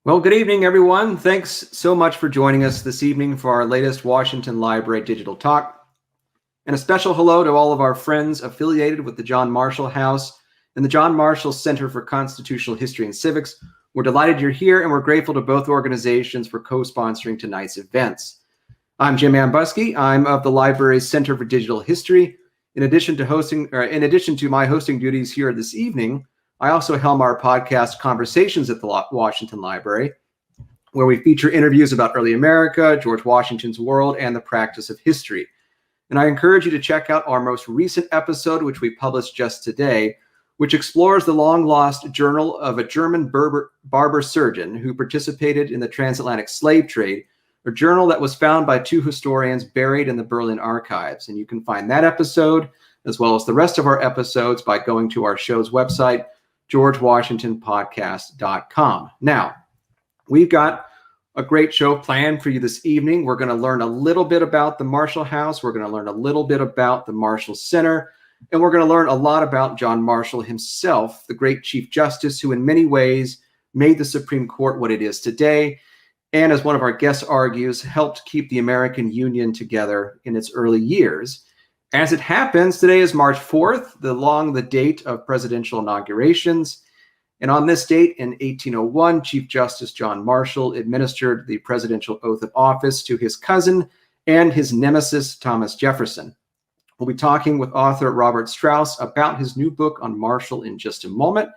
Well, good evening, everyone. Thanks so much for joining us this evening for our latest Washington Library Digital Talk. And a special hello to all of our friends affiliated with the John Marshall House and the John Marshall Center for Constitutional History and Civics. We're delighted you're here, and we're grateful to both organizations for co-sponsoring tonight's events. I'm Jim Ambuske. I'm of the library's Center for Digital History. In addition to my hosting duties here this evening, I also helm our podcast Conversations at the Washington Library, where we feature interviews about early America, George Washington's world, and the practice of history. And I encourage you to check out our most recent episode, which we published just today, which explores the long-lost journal of a German barber surgeon who participated in the transatlantic slave trade, a journal that was found by two historians buried in the Berlin archives. And you can find that episode, as well as the rest of our episodes, by going to our show's website, georgewashingtonpodcast.com. Now, we've got a great show planned for you this evening. We're going to learn a little bit about the Marshall House. We're going to learn a little bit about the Marshall Center. And we're going to learn a lot about John Marshall himself, the great Chief Justice who in many ways made the Supreme Court what it is today. And as one of our guests argues, helped keep the American Union together in its early years. As it happens, today is March 4th, the date of presidential inaugurations. And on this date in 1801, Chief Justice John Marshall administered the presidential oath of office to his cousin and his nemesis, Thomas Jefferson. We'll be talking with author Robert Strauss about his new book on Marshall in just a moment.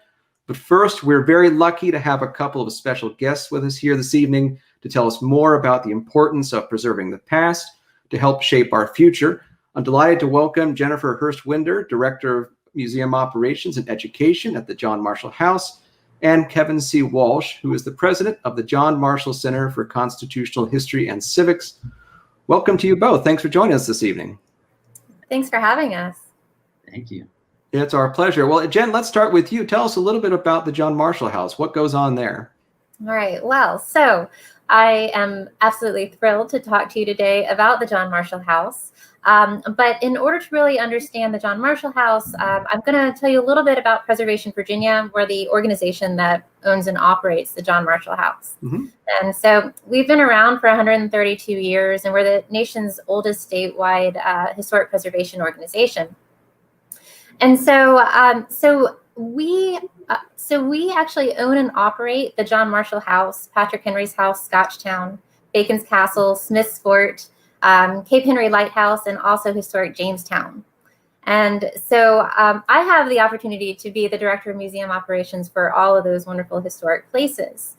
But first, we're very lucky to have a couple of special guests with us here this evening to tell us more about the importance of preserving the past to help shape our future. I'm delighted to welcome Jennifer Hurst-Winder, Director of Museum Operations and Education at the John Marshall House, and Kevin C. Walsh, who is the President of the John Marshall Center for Constitutional History and Civics. Welcome to you both. Thanks for joining us this evening. Thanks for having us. Thank you. It's our pleasure. Well, Jen, let's start with you. Tell us a little bit about the John Marshall House. What goes on there? All right. Well, so I am absolutely thrilled to talk to you today about the John Marshall House. But in order to really understand the John Marshall House, I'm going to tell you a little bit about Preservation Virginia. We're the organization that owns and operates the John Marshall House. Mm-hmm. And so we've been around for 132 years, and we're the nation's oldest statewide historic preservation organization. And so we actually own and operate the John Marshall House, Patrick Henry's House, Scotchtown, Bacon's Castle, Smith's Fort, Cape Henry Lighthouse, and also historic Jamestown. And so I have the opportunity to be the Director of Museum Operations for all of those wonderful historic places.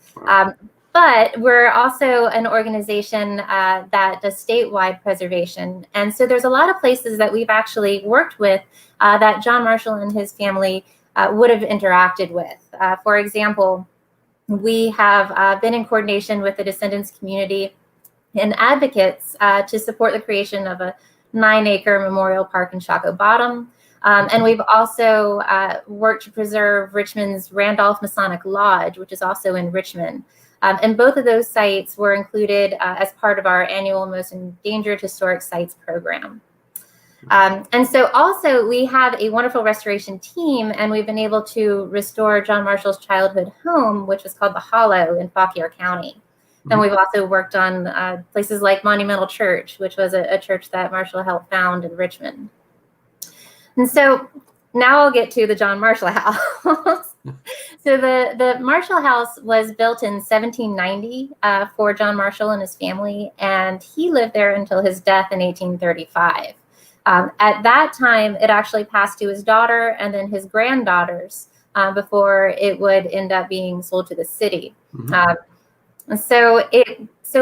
But we're also an organization that does statewide preservation. And so there's a lot of places that we've actually worked with that John Marshall and his family would have interacted with. For example, we have been in coordination with the descendants community and advocates to support the creation of a 9-acre memorial park in Shockoe Bottom. And we've also worked to preserve Richmond's Randolph Masonic Lodge, which is also in Richmond. And both of those sites were included as part of our annual Most Endangered Historic Sites program. And so also we have a wonderful restoration team, and we've been able to restore John Marshall's childhood home, which was called the Hollow in Fauquier County. And we've also worked on places like Monumental Church, which was a church that Marshall helped found in Richmond. And so now I'll get to the John Marshall House. So the Marshall House was built in 1790 for John Marshall and his family, and he lived there until his death in 1835. At that time, it actually passed to his daughter and then his granddaughters before it would end up being sold to the city. Mm-hmm. So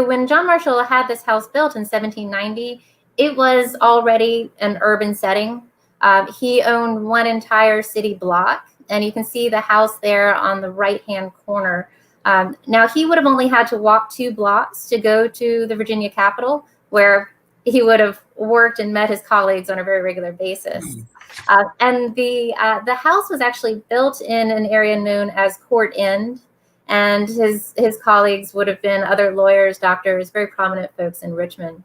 when John Marshall had this house built in 1790, it was already an urban setting. He owned one entire city block, and you can see the house there on the right-hand corner. Now, he would have only had to walk 2 blocks to go to the Virginia Capitol, where he would have worked and met his colleagues on a very regular basis. And the house was actually built in an area known as Court End, and his colleagues would have been other lawyers, doctors, very prominent folks in Richmond.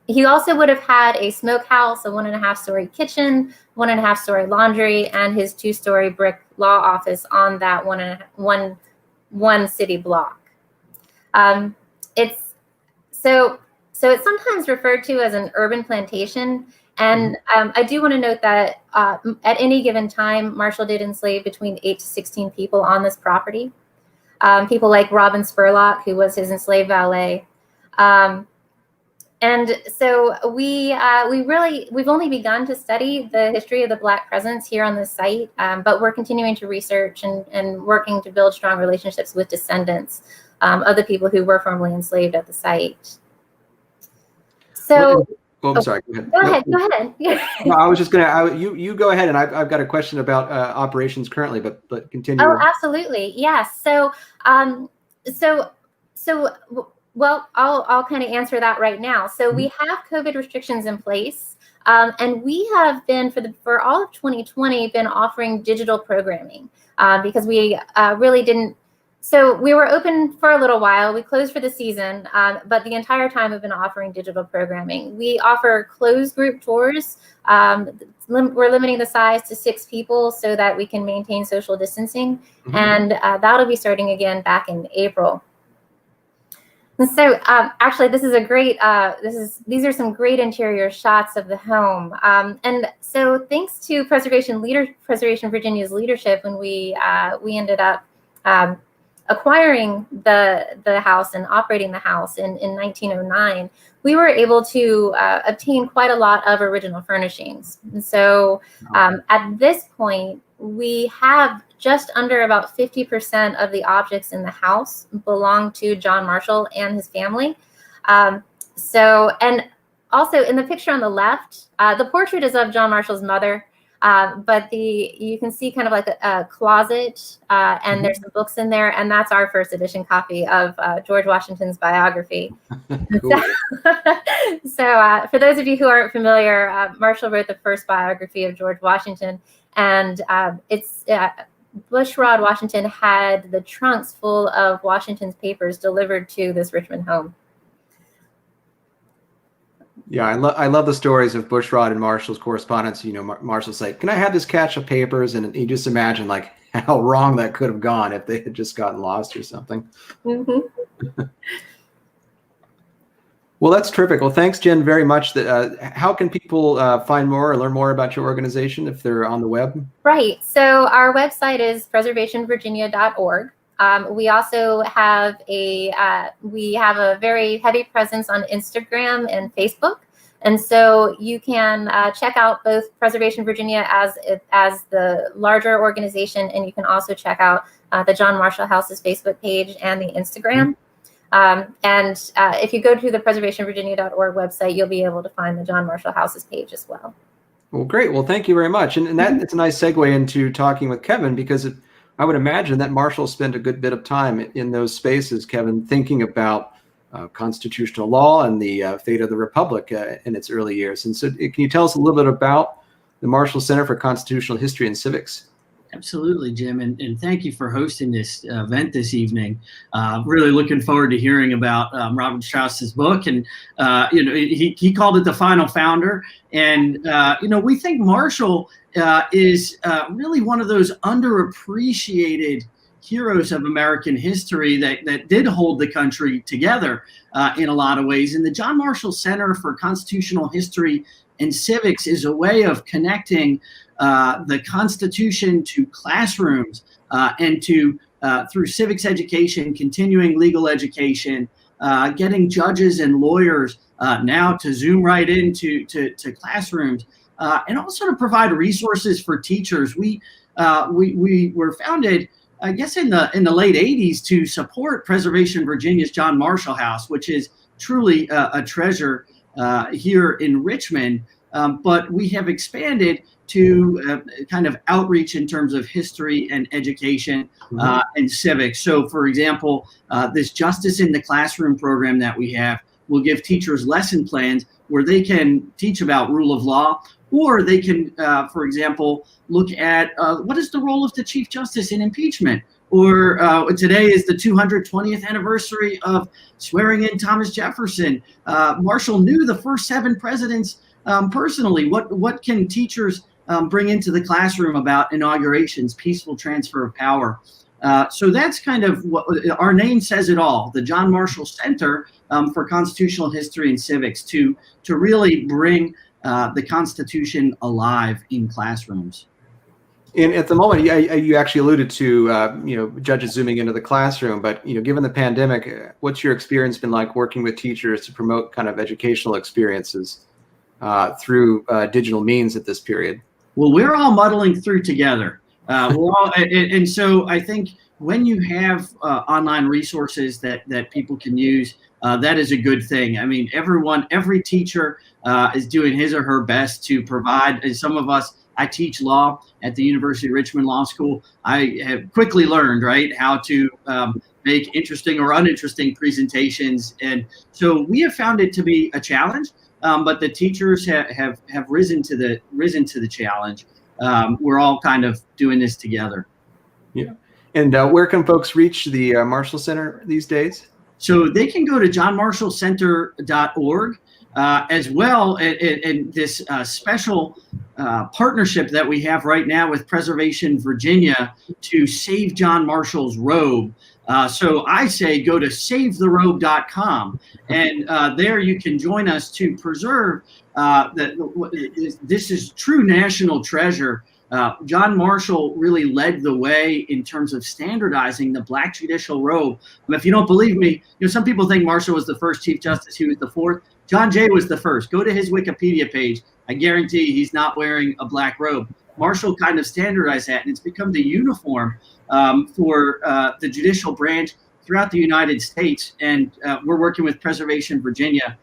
He also would have had a smokehouse, a 1.5-story kitchen, 1.5-story laundry, and his 2-story brick law office on that one city block. Um, it's so it's sometimes referred to as an urban plantation. And I do want to note that at any given time, Marshall did enslave between 8 to 16 people on this property. People like Robin Spurlock, who was his enslaved valet. And so we've only begun to study the history of the Black presence here on this site, but we're continuing to research and working to build strong relationships with descendants of the people who were formerly enslaved at the site. So, I'm sorry. Go ahead. Go ahead. No, I was just gonna. You go ahead, and I've got a question about operations currently, but continue. Oh, absolutely. Yes. So, well, I'll kind of answer that right now. So we have COVID restrictions in place, and we have been for all of 2020 been offering digital programming because we really didn't. So we were open for a little while. We closed for the season, but the entire time we've been offering digital programming. We offer closed group tours. We're limiting the size to 6 people so that we can maintain social distancing, and that'll be starting again back in April. And so actually, this is a great, these are some great interior shots of the home. And so thanks to Preservation Virginia's leadership, when we ended up acquiring the house and operating the house in 1909, we were able to obtain quite a lot of original furnishings. And so at this point, we have just under about 50% of the objects in the house belong to John Marshall and his family. And also in the picture on the left, the portrait is of John Marshall's mother, but you can see kind of like a closet, and there's some books in there, and that's our first edition copy of George Washington's biography. So for those of you who aren't familiar, Marshall wrote the first biography of George Washington, and Bushrod Washington had the trunks full of Washington's papers delivered to this Richmond home. Yeah, I love the stories of Bushrod and Marshall's correspondence. You know, Marshall's like, "Can I have this cache of papers?" And you just imagine like how wrong that could have gone if they had just gotten lost or something. Well, that's terrific. Well, thanks, Jen, very much. How can people find more or learn more about your organization if they're on the web? Right. So our website is preservationvirginia.org. We also have we have a very heavy presence on Instagram and Facebook, and so you can check out both Preservation Virginia as the larger organization, and you can also check out the John Marshall House's Facebook page and the Instagram. If you go to the preservationvirginia.org website, you'll be able to find the John Marshall House's page as well. Well, great. Well, thank you very much, and it's a nice segue into talking with Kevin, because I would imagine that Marshall spent a good bit of time in those spaces, Kevin, thinking about constitutional law and the fate of the Republic in its early years. And so can you tell us a little bit about the Marshall Center for Constitutional History and Civics? Absolutely, Jim, and thank you for hosting this event this evening. Really looking forward to hearing about Robert Strauss's book, and he called it The Final Founder, and we think Marshall is really one of those underappreciated heroes of American history that did hold the country together in a lot of ways. And the John Marshall Center for Constitutional History and Civics is a way of connecting the Constitution to classrooms and to through civics education, continuing legal education, getting judges and lawyers now to Zoom right into to classrooms, and also to provide resources for teachers. We were founded, I guess, in the late 80s to support Preservation Virginia's John Marshall House, which is truly a treasure here in Richmond. But we have expanded to kind of outreach in terms of history and education and civics. So, for example, this Justice in the Classroom program that we have will give teachers lesson plans where they can teach about rule of law, or they can, for example, look at what is the role of the Chief Justice in impeachment, or today is the 220th anniversary of swearing in Thomas Jefferson. Marshall knew the first 7 presidents personally. What can teachers bring into the classroom about inaugurations, peaceful transfer of power? So that's kind of what our name says it all, the John Marshall Center for Constitutional History and Civics, to really bring the Constitution alive in classrooms. And at the moment, you actually alluded to, judges zooming into the classroom, but, given the pandemic, what's your experience been like working with teachers to promote kind of educational experiences through digital means at this period? Well, we're all muddling through together. And so I think when you have online resources that people can use, that is a good thing. I mean, every teacher is doing his or her best to provide. And some of us, I teach law at the University of Richmond Law School. I have quickly learned, right, how to make interesting or uninteresting presentations. And so we have found it to be a challenge, but the teachers have risen to the challenge. We're all kind of doing this together. Yeah. And where can folks reach the Marshall Center these days? So they can go to johnmarshallcenter.org. As well, in this special partnership that we have right now with Preservation Virginia to save John Marshall's robe. So I say go to savetherobe.com, and there you can join us to preserve this is true national treasure. John Marshall really led the way in terms of standardizing the Black judicial robe. If you don't believe me, some people think Marshall was the first Chief Justice. He was the fourth. John Jay was the first. Go to his Wikipedia page. I guarantee he's not wearing a black robe. Marshall kind of standardized that, and it's become the uniform for the judicial branch throughout the United States. And we're working with Preservation Virginia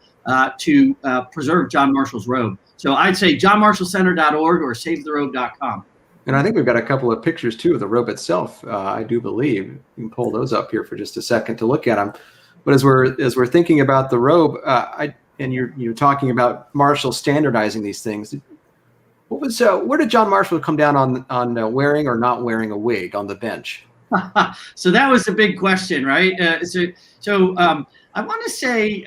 to preserve John Marshall's robe. So I'd say johnmarshallcenter.org or savetherobe.com. And I think we've got a couple of pictures too of the robe itself. I do believe you can pull those up here for just a second to look at them. But as we're thinking about the robe, and you're talking about Marshall standardizing these things. Where did John Marshall come down on wearing or not wearing a wig on the bench? So that was a big question, right? So I want to say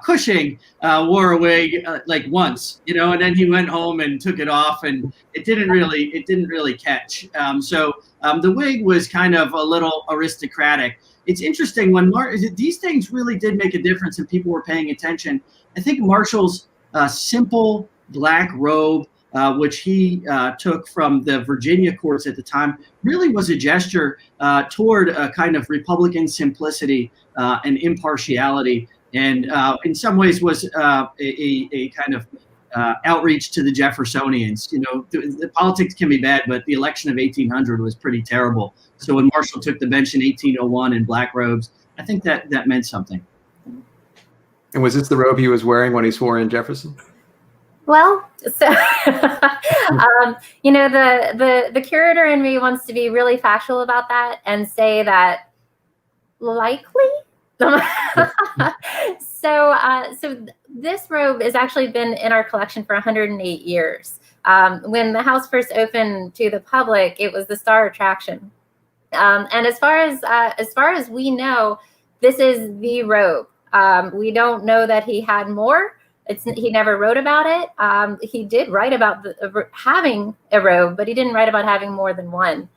Cushing wore a wig like once, and then he went home and took it off, and it didn't really catch. So the wig was kind of a little aristocratic. It's interesting when these things really did make a difference and people were paying attention. I think Marshall's simple black robe, which he took from the Virginia courts at the time, really was a gesture toward a kind of Republican simplicity and impartiality, and in some ways was a kind of outreach to the Jeffersonians. The politics can be bad, but the election of 1800 was pretty terrible. So when Marshall took the bench in 1801 in black robes, I think that meant something. And was this the robe he was wearing when he swore in Jefferson? Well, so the curator in me wants to be really factual about that and say that likely. So this robe has actually been in our collection for 108 years. When the house first opened to the public, it was the star attraction. And as far as we know, this is the robe. We don't know that he had more. He never wrote about it. He did write about having a robe, but he didn't write about having more than one.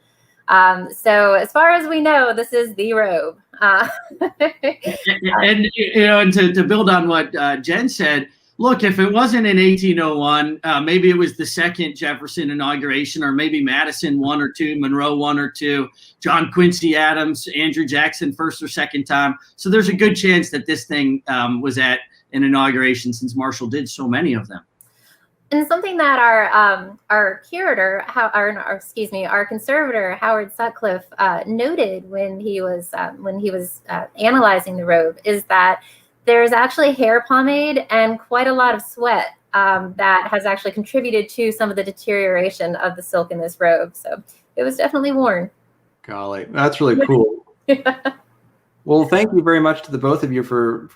So as far as we know, this is the robe. And to build on what Jen said, look, if it wasn't in 1801, maybe it was the second Jefferson inauguration, or maybe Madison 1 or 2, Monroe 1 or 2, John Quincy Adams, Andrew Jackson first or second time. So there's a good chance that this thing was at an inauguration, since Marshall did so many of them. And something that our curator, our conservator Howard Sutcliffe noted when he was analyzing the robe is that there's actually hair pomade and quite a lot of sweat that has actually contributed to some of the deterioration of the silk in this robe. So it was definitely worn. Golly, that's really cool. Well, thank you very much to the both of you for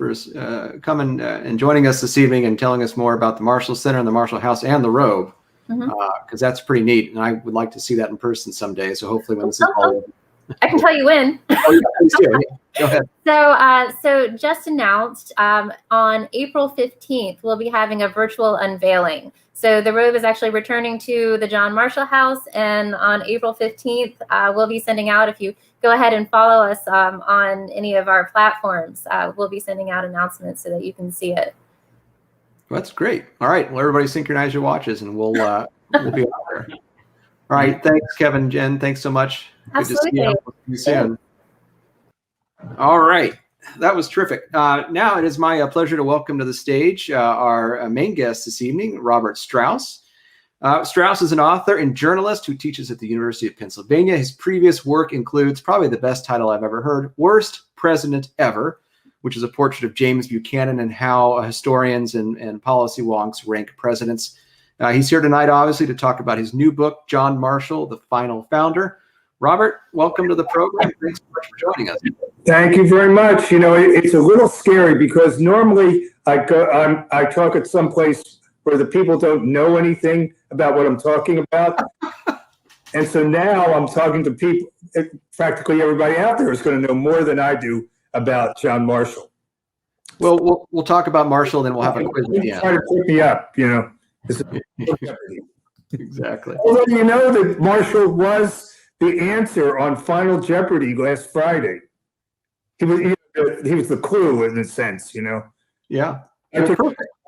coming and joining us this evening and telling us more about the Marshall Center and the Marshall House and the robe, because that's pretty neat. And I would like to see that in person someday. So hopefully when this is all over, I can tell you when. Oh, yeah, please do. Yeah, go ahead. So just announced on April 15th, we'll be having a virtual unveiling. So the robe is actually returning to the John Marshall House, and on April 15th, we'll be sending out, if you go ahead and follow us on any of our platforms, we'll be sending out announcements so that you can see it. Well, that's great. All right. Well, everybody synchronize your watches and we'll be out there. All right. Thanks, Kevin, Jen. Thanks so much. Absolutely. Good to see you. We'll see you soon. All right. That was terrific. Now it is my pleasure to welcome to the stage our main guest this evening, Robert Strauss. Strauss is an author and journalist who teaches at the University of Pennsylvania. His previous work includes probably the best title I've ever heard, Worst President Ever, which is a portrait of James Buchanan and how historians and policy wonks rank presidents. He's here tonight, obviously, to talk about his new book, John Marshall, The Final Founder. Robert, welcome to the program. Thanks so much for joining us. Thank you very much. You know, it's a little scary because normally I talk at some place where the people don't know anything about what I'm talking about. And so now I'm talking to people, practically everybody out there is going to know more than I do about John Marshall. Well, we'll talk about Marshall, then we'll have a quiz at the end. Try to pick me up, you know. Exactly. Although you know that Marshall was the answer on Final Jeopardy last Friday. He was the clue in a sense, you know. Yeah. I took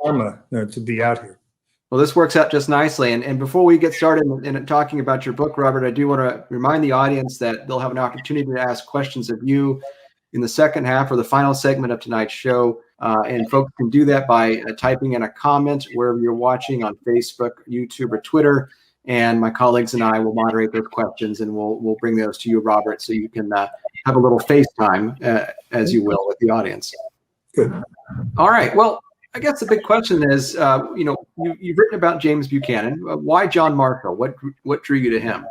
karma to be out here. Well, this works out just nicely. And before we get started in talking about your book, Robert, I do want to remind the audience that they'll have an opportunity to ask questions of you in the second half or the final segment of tonight's show. And folks can do that by typing in a comment wherever you're watching on Facebook, YouTube, or Twitter. And my colleagues and I will moderate those questions, and we'll bring those to you, Robert, so you can have a little FaceTime, as you will, with the audience. Good. All right. Well, I guess the big question is, you've written about James Buchanan. Why John Marshall? What drew you to him?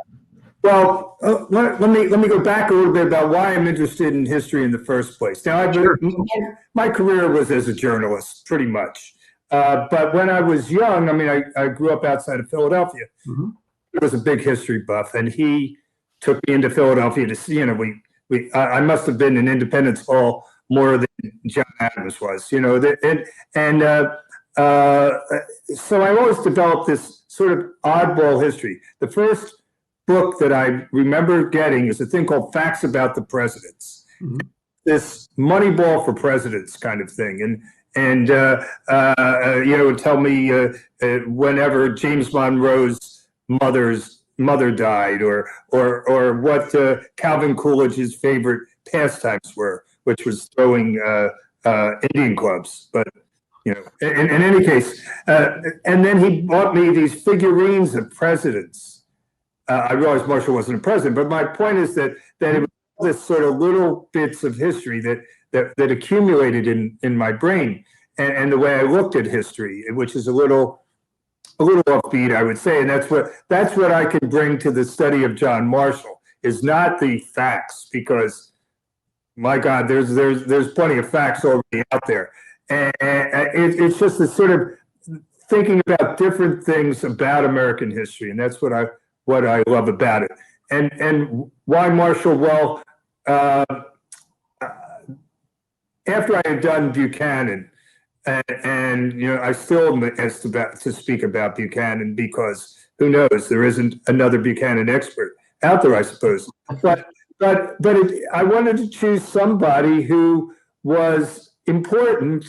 Well, let me go back a little bit about why I'm interested in history in the first place. Now, my career was as a journalist, pretty much. But when I was young, I mean, I grew up outside of Philadelphia. Mm-hmm. I was a big history buff, and he took me into Philadelphia to see. You know, I must have been in Independence Hall more than John Adams was. You know, so I always developed this sort of oddball history. The first book that I remember getting is a thing called Facts About the Presidents. Mm-hmm. This Moneyball for Presidents kind of thing, and would tell me whenever James Monroe's mother died, or what Calvin Coolidge's favorite pastimes were, which was throwing Indian clubs. But you know, in any case, and then he bought me these figurines of presidents. I realized Marshall wasn't a president, but my point is that it was this sort of little bits of history that accumulated in my brain, and the way I looked at history, which is a little offbeat, I would say, and that's what I can bring to the study of John Marshall, is not the facts, because my God, there's plenty of facts already out there, and it's just the sort of thinking about different things about American history, and that's what I love about it. And why Marshall? Well, after I had done Buchanan, and you know, I still am asked to speak about Buchanan, because who knows, there isn't another Buchanan expert out there, I suppose. But I wanted to choose somebody who was important,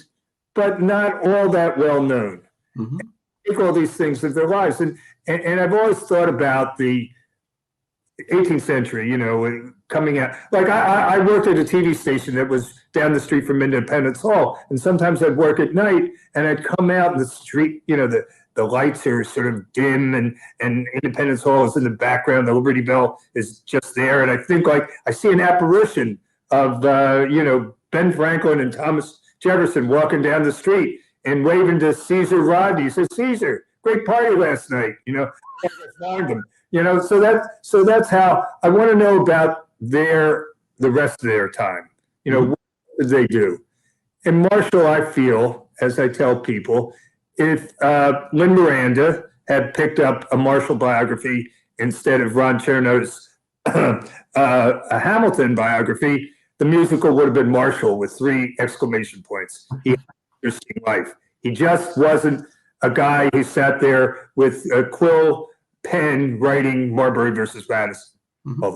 but not all that well known. Mm-hmm. Take all these things of their lives, and I've always thought about the 18th century, you know, coming out. Like I worked at a TV station that was down the street from Independence Hall, and sometimes I'd work at night, and I'd come out in the street, you know, the lights are sort of dim, and Independence Hall is in the background, the Liberty Bell is just there, and I think, like, I see an apparition of Ben Franklin and Thomas Jefferson walking down the street and waving to Caesar Rodney. He says, "Caesar, great party last night." You know, find them. You know, so that's how I want to know about the rest of their time. You know, what did they do? And Marshall, I feel, as I tell people, if Lynn Miranda had picked up a Marshall biography instead of Ron Chernow's a Hamilton biography, the musical would have been Marshall with 3 exclamation points. He had an interesting life. He just wasn't a guy who sat there with a quill pen writing Marbury versus Madison. Mm-hmm.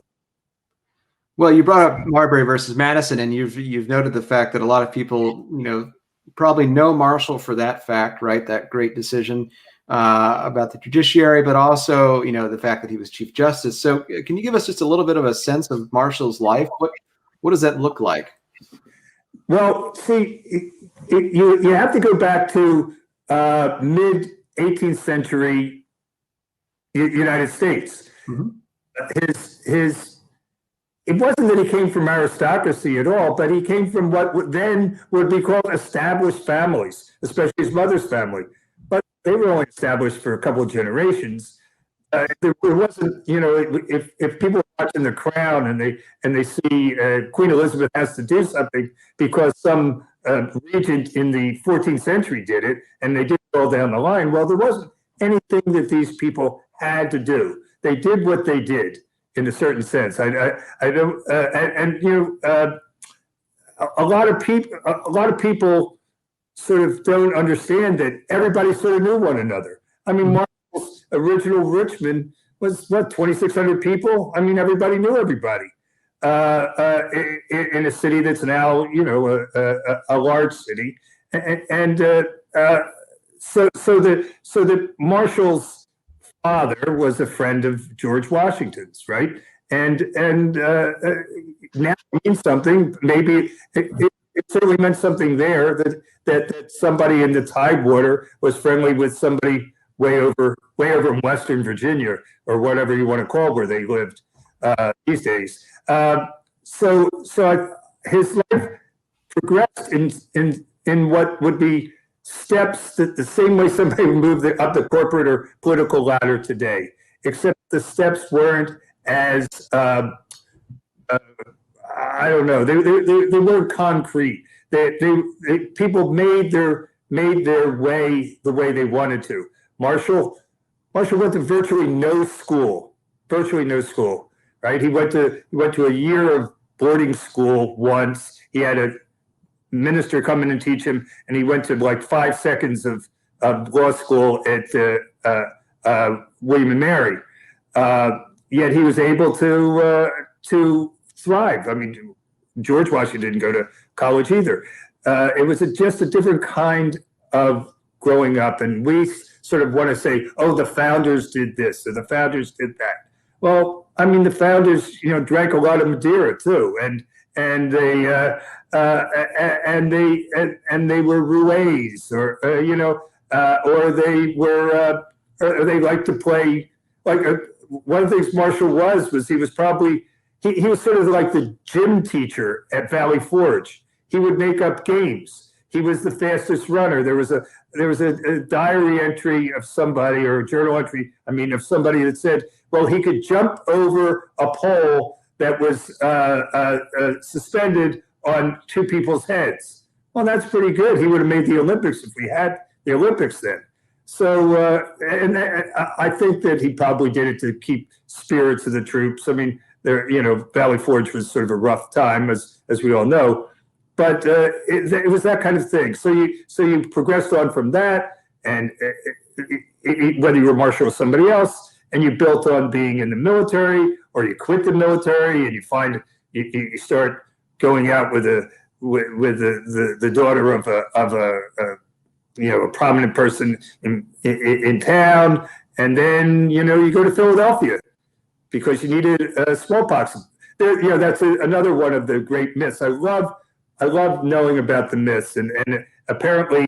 Well, you brought up Marbury versus Madison, and you've noted the fact that a lot of people, probably know Marshall for that fact, right? That great decision about the judiciary, but also, the fact that he was Chief Justice. So can you give us just a little bit of a sense of Marshall's life? What does that look like? Well, see, you have to go back to mid 18th century United States. Mm-hmm. It wasn't that he came from aristocracy at all, but he came from what then would be called established families, especially his mother's family. But they were only established for a couple of generations. There wasn't, if people are watching The Crown and they see Queen Elizabeth has to do something because some regent in the 14th century did it, and they did it all down the line. Well, there wasn't anything that these people had to do. They did what they did in a certain sense. I don't, a lot of people sort of don't understand that everybody sort of knew one another. I mean, Marshall's original Richmond was 2,600 people. I mean, everybody knew everybody in a city that's now, a large city, so that Marshall's father was a friend of George Washington's, right? And now it means something. Maybe it certainly meant something there that somebody in the Tidewater was friendly with somebody way over in Western Virginia or whatever you want to call where they lived these days. So his life progressed in what would be steps that the same way somebody would move up the corporate or political ladder today, except the steps weren't as I don't know. They weren't concrete. People made their way the way they wanted to. Marshall went to virtually no school, right? He went to a year of boarding school once. He had a minister come in and teach him, and he went to like 5 seconds of law school at William and Mary. Yet he was able to thrive. I mean, George Washington didn't go to college either. It was just a different kind of growing up, and we sort of want to say, "Oh, the founders did this, or the founders did that." Well, I mean, the founders, drank a lot of Madeira too, and they were roués, or they liked to play. Like one of the things Marshall was he was probably he was sort of like the gym teacher at Valley Forge. He would make up games. He was the fastest runner. There was a diary entry of somebody, or a journal entry, of somebody that said, well, he could jump over a pole that was suspended on 2 people's heads. Well, that's pretty good. He would have made the Olympics if we had the Olympics then. So, and I think that he probably did it to keep spirits of the troops. I mean, Valley Forge was sort of a rough time, as we all know. But it was that kind of thing. So you progressed on from that, and whether you were Marshall or somebody else, and you built on being in the military, or you quit the military, and you start going out with the daughter of a prominent person in town, and then you go to Philadelphia because you needed smallpox. That's another one of the great myths. I love knowing about the myths, and apparently,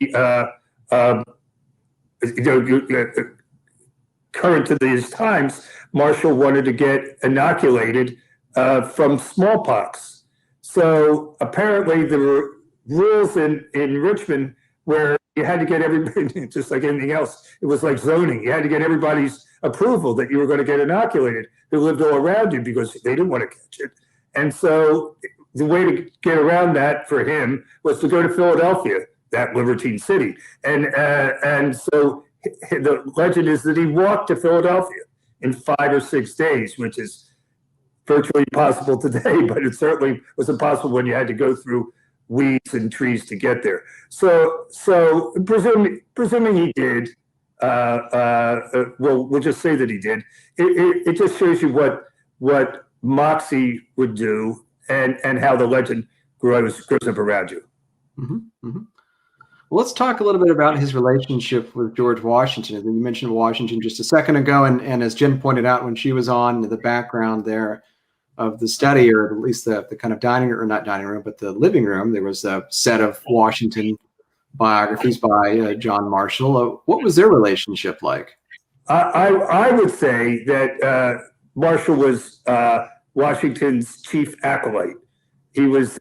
current to these times, Marshall wanted to get inoculated from smallpox. So apparently, there were rules in Richmond where you had to get everybody, just like anything else. It was like zoning. You had to get everybody's approval that you were going to get inoculated who lived all around you, because they didn't want to catch it. And so the way to get around that for him was to go to Philadelphia, that libertine city. And so the legend is that he walked to Philadelphia in 5 or 6 days, which is virtually impossible today, but it certainly was impossible when you had to go through weeds and trees to get there. So presuming he did, we'll just say that he did. It just shows you what Moxie would do and how the legend grows up around you. Mm-hmm, mm-hmm. Well, let's talk a little bit about his relationship with George Washington. You mentioned Washington just a second ago, and as Jen pointed out when she was on, the background there of the study, or at least the kind of dining room, or not dining room, but the living room, there was a set of Washington biographies by John Marshall. What was their relationship like? I would say that Marshall was Washington's chief acolyte. He was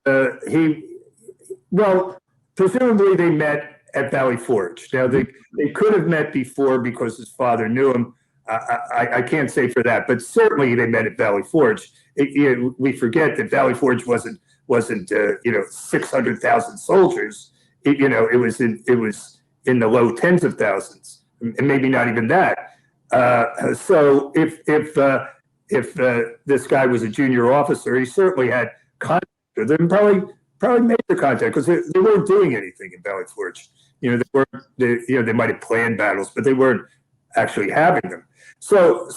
presumably they met at Valley Forge. Now they could have met before because his father knew him. I can't say for that, but certainly they met at Valley Forge. We forget that Valley Forge wasn't 600,000 soldiers. It was in the low tens of thousands, and maybe not even that. So if this guy was a junior officer, he certainly had contact with them. Probably made the contact because they weren't doing anything in Valley Forge. They might have planned battles, but they weren't actually having them. So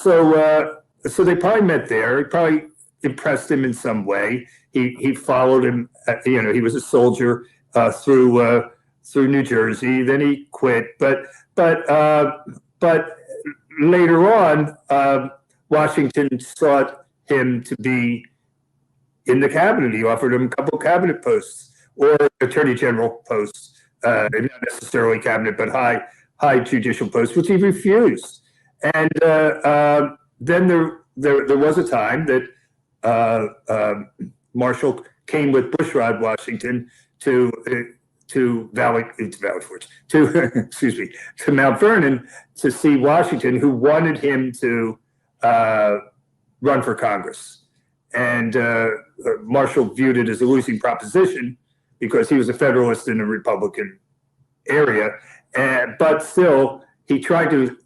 they probably met there. He probably impressed him in some way. He followed him. He was a soldier through New Jersey. Then he quit. But later on, Washington sought him to be in the cabinet. He offered him a couple of cabinet posts or attorney general posts, not necessarily cabinet, but high judicial posts, which he refused. And then there was a time that Marshall came with Bushrod Washington to Mount Vernon to see Washington, who wanted him to run for Congress. And Marshall viewed it as a losing proposition because he was a Federalist in a Republican area. But still, he tried to,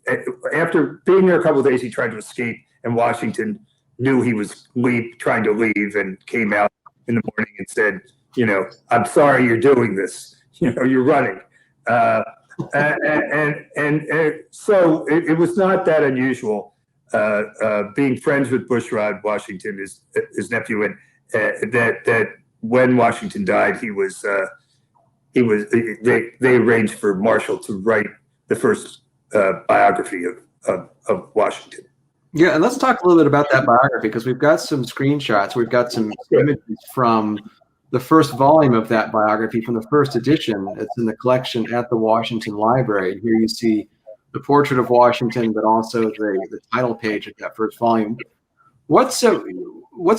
after being there a couple of days, he tried to escape. And Washington knew he was trying to leave and came out in the morning and said, I'm sorry you're doing this. You're running. And so it was not that unusual. Being friends with Bushrod Washington, his nephew, and that when Washington died, they arranged for Marshall to write the first biography of Washington. Yeah, and let's talk a little bit about that biography because we've got some screenshots, we've got some images from the first volume of that biography, from the first edition. It's in the collection at the Washington Library. And here you see the portrait of Washington, but also the title page of that first volume. What's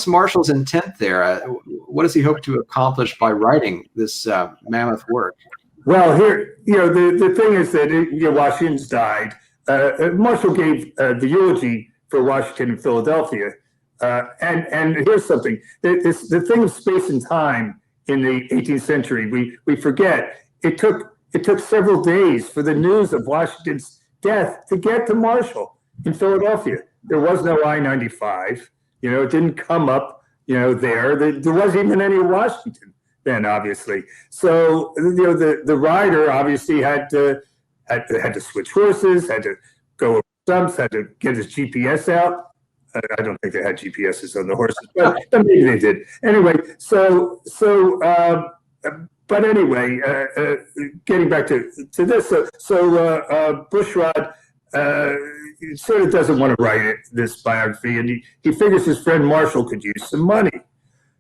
Marshall's intent there? What does he hope to accomplish by writing this mammoth work? Well, here, the thing is that Washington's died. Marshall gave the eulogy for Washington in Philadelphia, and here's something: the thing of space and time in the 18th century, we forget. It took several days for the news of Washington's death to get to Marshall in Philadelphia. There was no I-95. It didn't come up. There wasn't even any Washington then, obviously. So the rider obviously had to switch horses, had to go over stumps, had to get his GPS out. I don't think they had GPSs on the horses, but maybe they did. Anyway, but anyway, getting back to this, Bushrod sort of doesn't want to write this biography, and he figures his friend Marshall could use some money.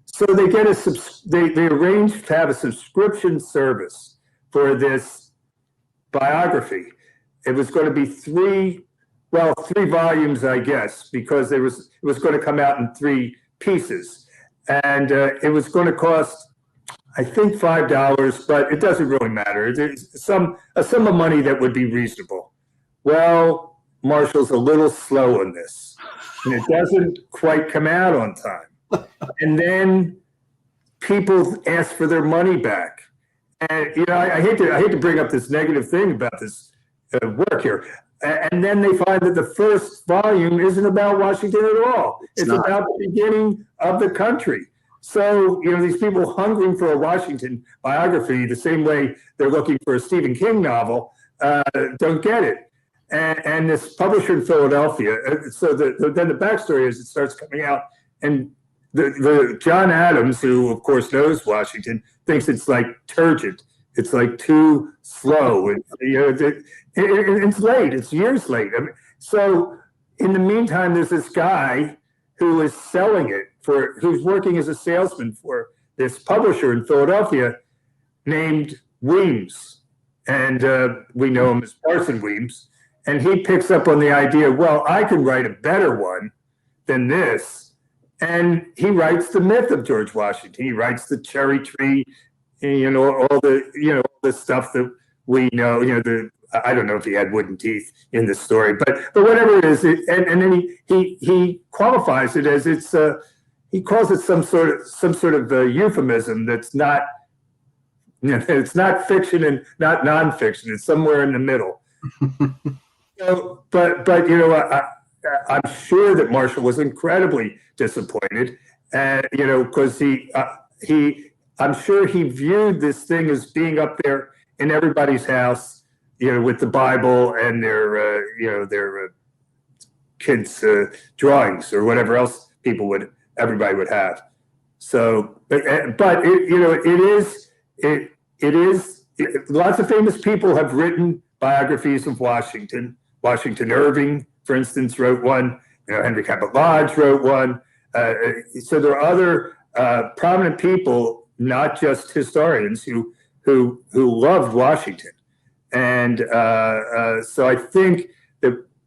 So they get they arrange to have a subscription service for this biography. It was going to be three volumes, I guess, because it was going to come out in 3 pieces, and it was going to cost, I think, $5, but it doesn't really matter. There's a sum of money that would be reasonable. Well, Marshall's a little slow on this, and it doesn't quite come out on time. And then people ask for their money back. And I hate to bring up this negative thing about this work here. And then they find that the first volume isn't about Washington at all. It's not. about the beginning of the country. So, these people hungering for a Washington biography, the same way they're looking for a Stephen King novel, don't get it. And this publisher in Philadelphia, then the backstory is it starts coming out, and the John Adams, who of course knows Washington, thinks it's like turgid. It's like too slow. It's late. It's years late. So in the meantime, there's this guy who is selling it who's working as a salesman for this publisher in Philadelphia named Weems. And we know him as Parson Weems. And he picks up on the idea, well, I can write a better one than this. And he writes the myth of George Washington. He writes the cherry tree, all the stuff that we know, I don't know if he had wooden teeth in the story, but whatever it is, and then he qualifies it as he calls it some sort of euphemism that's not, it's not fiction and not nonfiction. It's somewhere in the middle. So, but I'm sure that Marshall was incredibly disappointed, because I'm sure he viewed this thing as being up there in everybody's house, with the Bible and their kids' drawings or whatever else everybody would have. So, but it is lots of famous people have written biographies of Washington. Washington Irving, for instance, wrote one. Henry Cabot Lodge wrote one. So there are other prominent people, not just historians, who loved Washington. And so I think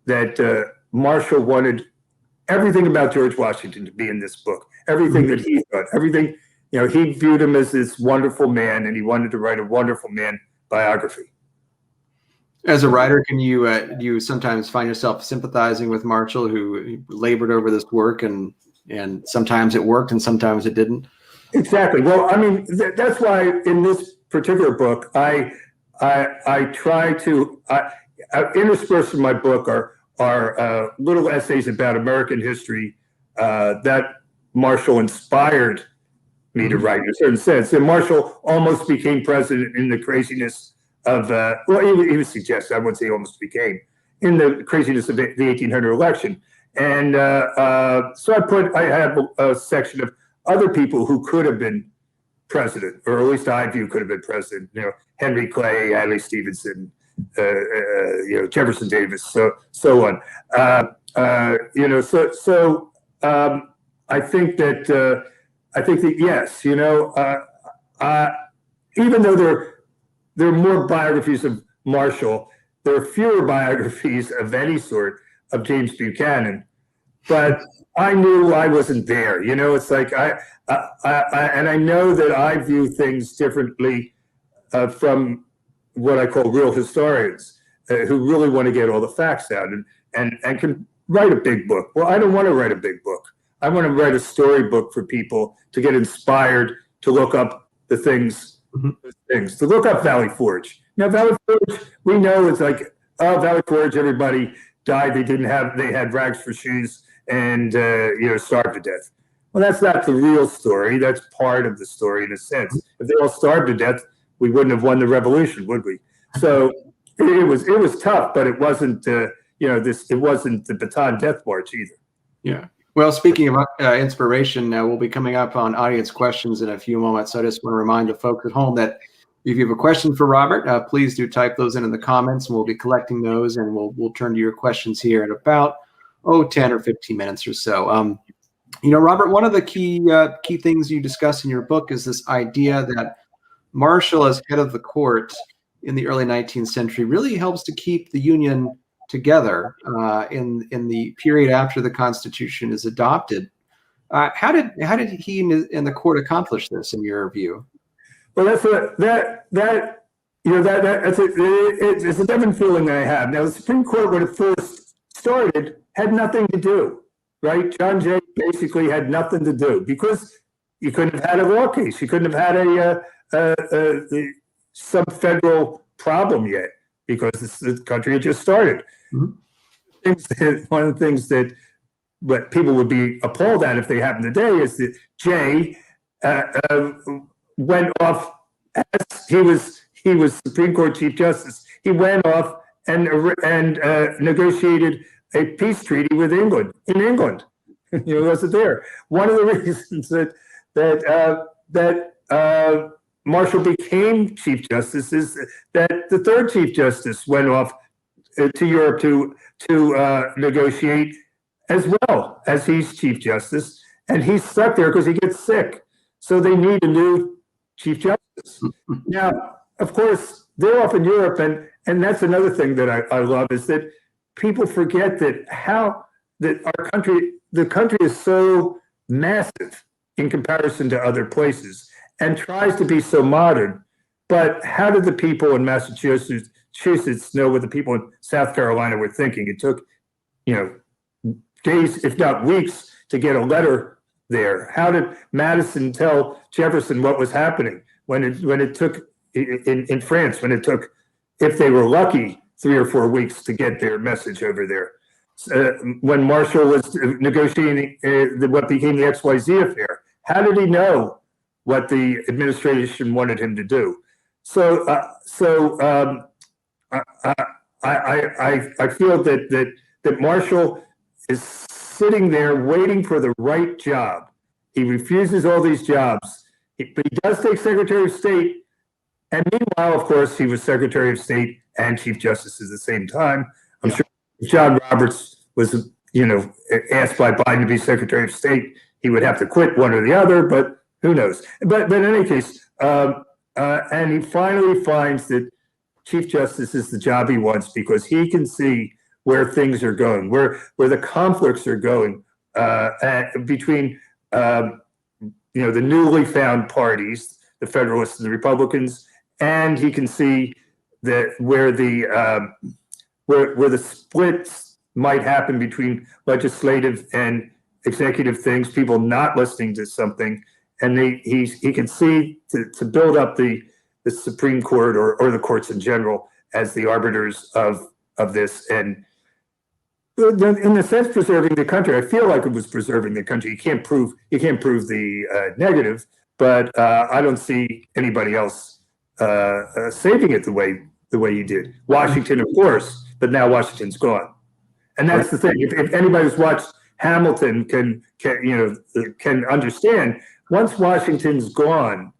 that Marshall wanted everything about George Washington to be in this book. Everything that he thought, everything, he viewed him as this wonderful man, and he wanted to write a wonderful man biography. As a writer, can you sometimes find yourself sympathizing with Marshall, who labored over this work, and sometimes it worked and sometimes it didn't? Exactly. Well, I mean, that's why in this particular book, I try to interspersed in my book are little essays about American history that Marshall inspired me to write in a certain sense. And Marshall almost became president in the craziness of, he was suggested, I wouldn't say almost became, in the craziness of the 1800 election. And so I have a section of other people who could have been president, or at least I view could have been president. Henry Clay, Adlai Stevenson, Jefferson Davis, so on. I think that yes, even though there are more biographies of Marshall, there are fewer biographies of any sort of James Buchanan. But I knew I wasn't there. It's like and I know that I view things differently from what I call real historians who really want to get all the facts out and can write a big book. Well, I don't want to write a big book. I want to write a storybook for people to get inspired to look up the things, to look up Valley Forge. Now, Valley Forge, we know it's like, Valley Forge, everybody died. They had rags for shoes and, starved to death. Well, that's not the real story. That's part of the story in a sense. If they all starved to death, we wouldn't have won the revolution, would we? So it was tough, but it wasn't, it wasn't the Bataan Death March either. Yeah. Well, speaking of inspiration, we'll be coming up on audience questions in a few moments. So I just want to remind the folks at home that if you have a question for Robert, please do type those in the comments, and we'll be collecting those, and we'll turn to your questions here in about 10 or 15 minutes or so. Robert, one of the key things you discuss in your book is this idea that Marshall, as head of the court in the early 19th century, really helps to keep the Union together in the period after the Constitution is adopted. How did he and the court accomplish this, in your view? Well, it's a different feeling that I have. Now, the Supreme Court, when it first started, had nothing to do, right? John Jay basically had nothing to do because you couldn't have had a law case. You couldn't have had some federal problem yet, because the country had just started. One of the things that what people would be appalled at if they happened today is that Jay went off as he was Supreme Court Chief Justice. He went off and negotiated a peace treaty with England in England. He wasn't there. One of the reasons that Marshall became Chief Justice is that the third Chief Justice went off to Europe to negotiate as well as he's Chief Justice, and he's stuck there because he gets sick. So they need a new Chief Justice. Now, of course, they're off in Europe, and that's another thing that I love is that people forget that the country is so massive in comparison to other places and tries to be so modern. But how did the people in Massachusetts know what the people in South Carolina were thinking? It took, days, if not weeks, to get a letter there. How did Madison tell Jefferson what was happening when it took in France, when it took, if they were lucky, 3 or 4 weeks to get their message over there? When Marshall was negotiating what became the XYZ affair, how did he know what the administration wanted him to do? So I feel that Marshall is sitting there waiting for the right job. He refuses all these jobs, but he does take Secretary of State. And meanwhile, of course, he was Secretary of State and Chief Justice at the same time. I'm sure if John Roberts was, asked by Biden to be Secretary of State, he would have to quit one or the other, but who knows? But in any case, and he finally finds that Chief Justice is the job he wants because he can see where things are going, where the conflicts are going between the newly found parties, the Federalists and the Republicans, and he can see that where the splits might happen between legislative and executive things, people not listening to something, and he can see to build up the Supreme Court or the courts in general as the arbiters of this, and in the sense preserving the country. I feel like it was preserving the country. You can't prove the negative, but I don't see anybody else saving it the way you did. Washington, of course, but now Washington's gone, and that's the thing. If anybody who's watched Hamilton can understand, once Washington's gone,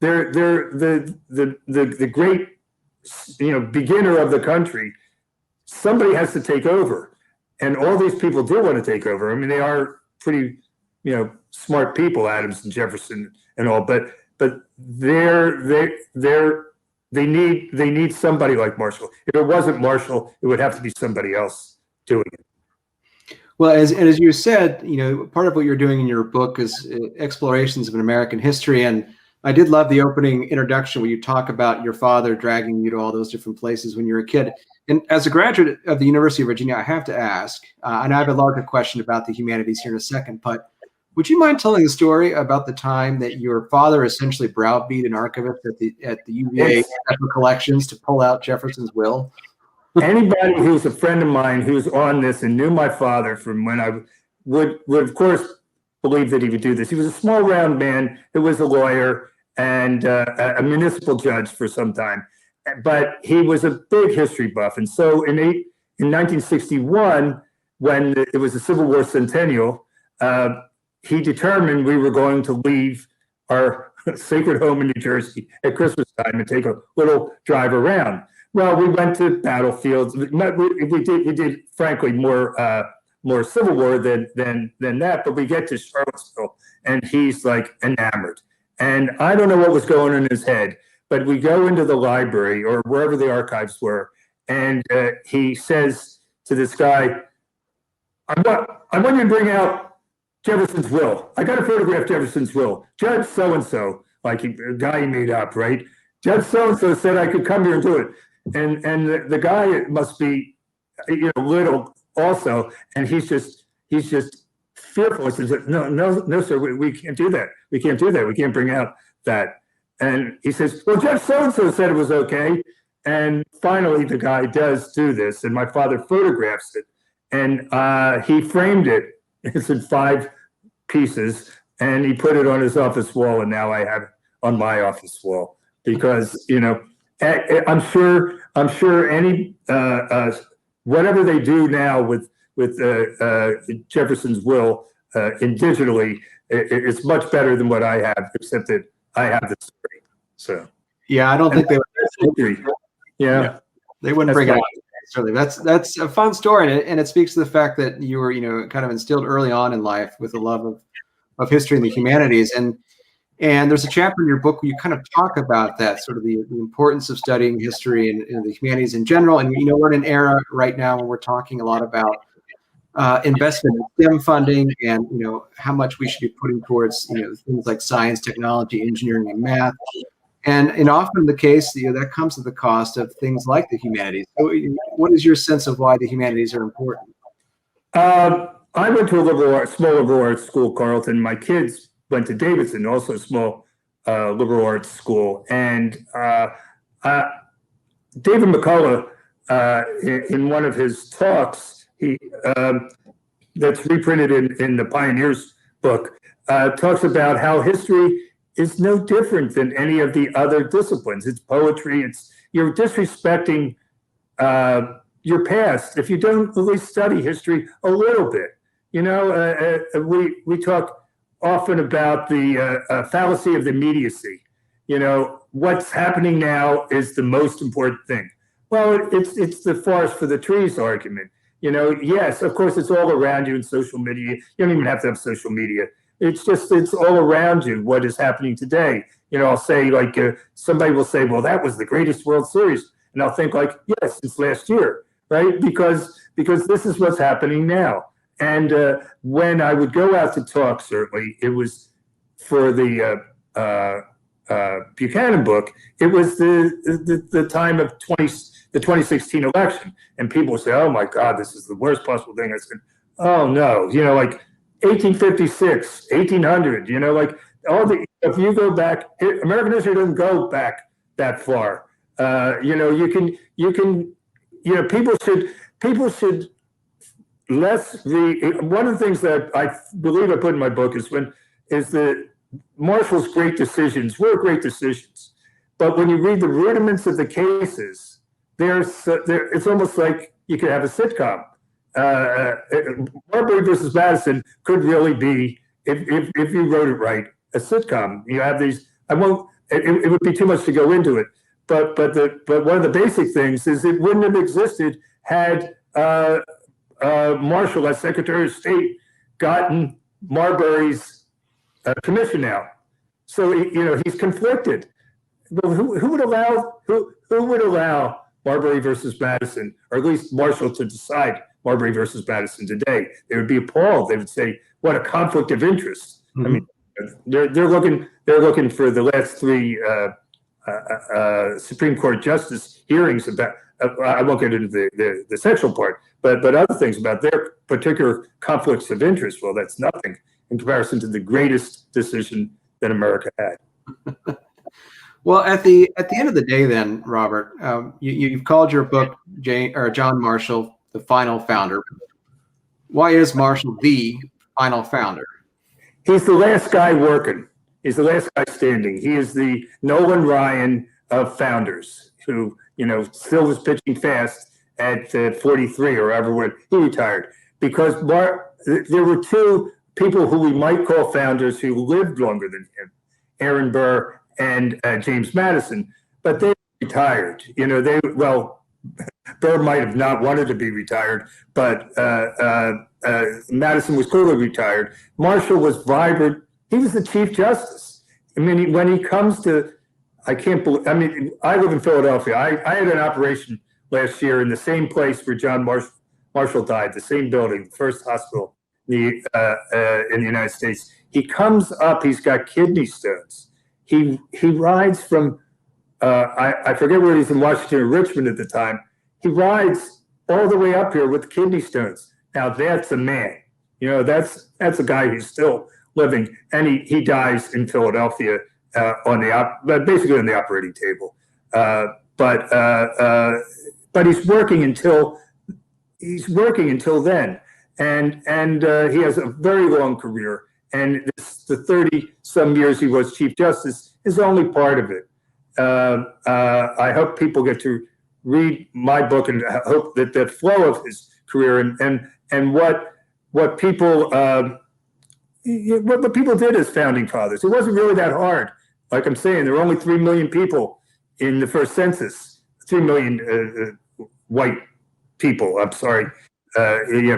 they're the great beginner of the country. Somebody has to take over, and all these people do want to take over. I mean, they are pretty smart people, Adams and Jefferson and all, but they need somebody like Marshall. If it wasn't Marshall, it would have to be somebody else doing it. Well, as you said, part of what you're doing in your book is explorations of an American history. And I did love the opening introduction where you talk about your father dragging you to all those different places when you were a kid. And as a graduate of the University of Virginia, I have to ask, and I have a larger question about the humanities here in a second, but would you mind telling a story about the time that your father essentially browbeat an archivist at the UVA collections to pull out Jefferson's will? Anybody who's a friend of mine who's on this and knew my father from when I would of course believe that he would do this. He was a small round man who was a lawyer and a municipal judge for some time, but he was a big history buff. And so in 1961, when it was the Civil War centennial, he determined we were going to leave our sacred home in New Jersey at Christmas time and take a little drive around. Well, we went to battlefields. We did frankly more Civil War than that. But we get to Charlottesville, and he's like enamored. And I don't know what was going on in his head, but we go into the library or wherever the archives were, and he says to this guy, "I want you to bring out Jefferson's will. I got to photograph Jefferson's will. Judge so and so, like a guy he made up, right? Judge so and so said I could come here and do it." And the guy must be little also, and he's just fearful. He says, no, sir, we can't do that. We can't do that. We can't bring out that. And he says, well, Judge so and so said it was okay. And finally, the guy does do this, and my father photographs it, and he framed it. It's in 5 pieces, and he put it on his office wall, and now I have it on my office wall because, you know, I'm sure any whatever they do now with Jefferson's will in digitally, it's much better than what I have, except that I have the story. So Yeah, I don't think they would. Yeah, they wouldn't That's bring it fine. up necessarily. That's a fun story, and it speaks to the fact that you were, you know, kind of instilled early on in life with a love of history and the humanities. And there's a chapter in your book where you kind of talk about that, sort of the importance of studying history and the humanities in general. And, you know, we're in an era right now where we're talking a lot about investment in STEM funding and, you know, how much we should be putting towards, you know, things like science, technology, engineering, and math. And often the case, you know, that comes at the cost of things like the humanities. So what is your sense of why the humanities are important? I went to a small liberal arts school, Carleton. My kids went to Davidson, also a small liberal arts school. And David McCullough, in one of his talks, that's reprinted in the Pioneers book, talks about how history is no different than any of the other disciplines. It's poetry. You're disrespecting your past if you don't at least study history a little bit. You know, we talk often about the fallacy of the immediacy. You know, what's happening now is the most important thing. Well, it's the forest for the trees argument. You know, yes, of course, it's all around you in social media. You don't even have to have social media. It's all around you, what is happening today. You know, I'll say, like, somebody will say, well, that was the greatest World Series. And I'll think, like, yes, since last year, right? Because this is what's happening now. And when I would go out to talk, certainly, it was for the Buchanan book, it was the time of the 2016 election. And people would say, oh, my God, this is the worst possible thing. I said, oh, no, you know, like 1856, 1800, you know, like if you go back, American history doesn't go back that far. You know, you can, you know, people should one of the things that I believe I put in my book is the Marshall's great decisions were great decisions. But when you read the rudiments of the cases, it's almost like you could have a sitcom. Marbury versus Madison could really be, if you wrote it right, a sitcom. You have these. It would be too much to go into it. But one of the basic things is it wouldn't have existed had Marshall, as Secretary of State, gotten Marbury's commission out. So you know he's conflicted. Well, who would allow Marbury versus Madison, or at least Marshall, to decide Marbury versus Madison today? They would be appalled. They would say, "What a conflict of interest!" Mm-hmm. I mean, they're looking for the last 3 Supreme Court justice hearings about. I won't get into the sexual part, but other things about their particular conflicts of interest. Well, that's nothing in comparison to the greatest decision that America had. Well, at the end of the day, then, Robert, you've called your book John Marshall, the Final Founder. Why is Marshall the final founder? He's the last guy working. He's the last guy standing. He is the Nolan Ryan of founders, who, you know, still was pitching fast at 43 or however when he retired. Because there were 2 people who we might call founders who lived longer than him, Aaron Burr and James Madison, but they retired. You know, Burr might have not wanted to be retired, but Madison was clearly retired. Marshall was vibrant. He was the Chief Justice. I mean, when he comes to, I can't believe, I mean, I live in Philadelphia. I had an operation last year in the same place where John Marshall died, the same building, the first hospital in the United States. He comes up, he's got kidney stones. He rides from, I forget where he's in Washington or Richmond at the time. He rides all the way up here with kidney stones. Now that's a man. You know, that's a guy who's still living, and he dies in Philadelphia basically on the operating table. but he's working until then, and he has a very long career. And the 30-some years he was Chief Justice is only part of it. I hope people get to read my book, and I hope that the flow of his career and what people did as founding fathers. It wasn't really that hard. Like I'm saying, there were only 3 million people in the first census. 3 million white people. I'm sorry,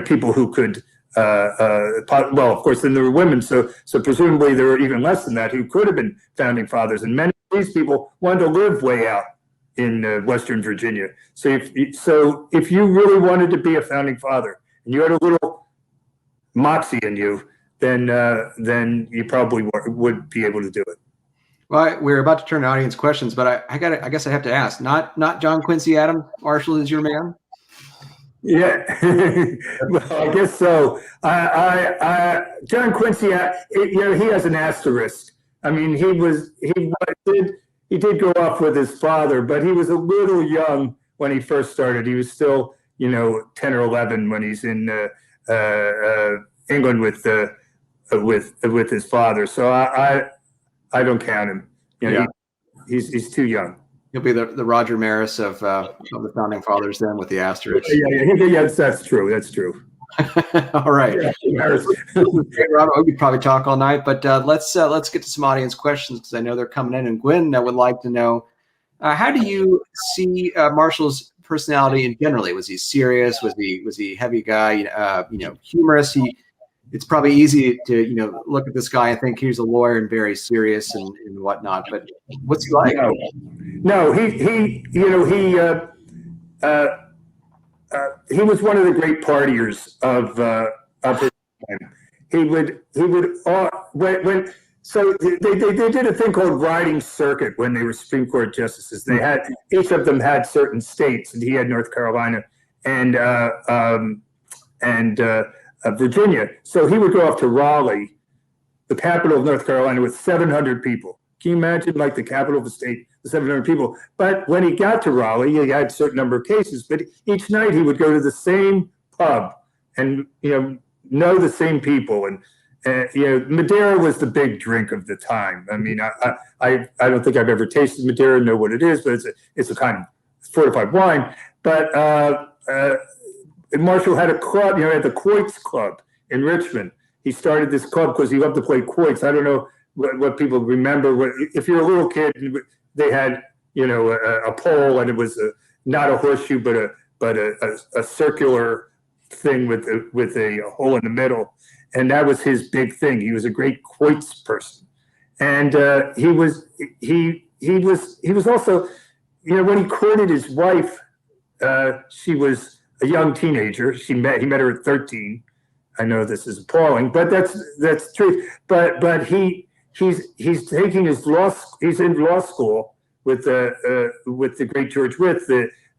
people who could. Well, of course, then there were women, so presumably there were even less than that who could have been founding fathers, and many of these people wanted to live way out in Western Virginia. So if you really wanted to be a founding father and you had a little moxie in you, then you probably would be able to do it. Well, we're about to turn to audience questions, but I guess I have to ask. Not John Quincy Adams Marshall is your man? Yeah, well, I guess so. John Quincy, he has an asterisk. I mean, he did go off with his father, but he was a little young when he first started. He was still, 10 or 11 when he's in England with his father. So I don't count him. He's too young. He'll be the Roger Maris of the founding fathers then, with the asterisk. Yeah, that's true. That's true. All right. Yeah, Hey, Robert, we could probably talk all night, but let's get to some audience questions, because I know they're coming in. And Gwen would like to know, how do you see Marshall's personality in generally? Was he serious? Was he heavy guy? Humorous? It's probably easy to look at this guy and think he's a lawyer and very serious and whatnot. But what's he like? No, he was one of the great partiers of his time. He would so they did a thing called riding circuit when they were Supreme Court justices. They had, each of them had certain states, and he had North Carolina and Virginia. So he would go off to Raleigh, the capital of North Carolina, with 700 people. Can you imagine, like, the capital of the state, the 700 people? But when he got to Raleigh, he had a certain number of cases. But each night he would go to the same pub and know the same people. And Madeira was the big drink of the time. I mean, I don't think I've ever tasted Madeira, know what it is, but it's a kind of fortified wine. But Marshall had a club, at the Quoits Club in Richmond. He started this club because he loved to play quoits. I don't know what people remember. If you're a little kid, they had a pole, and it was not a horseshoe, but a circular thing with a hole in the middle, and that was his big thing. He was a great quoits person, and he was also, when he courted his wife, she was a young teenager. He met her at 13. I know this is appalling, but that's true. But he's taking his he's in law school with the great George Wythe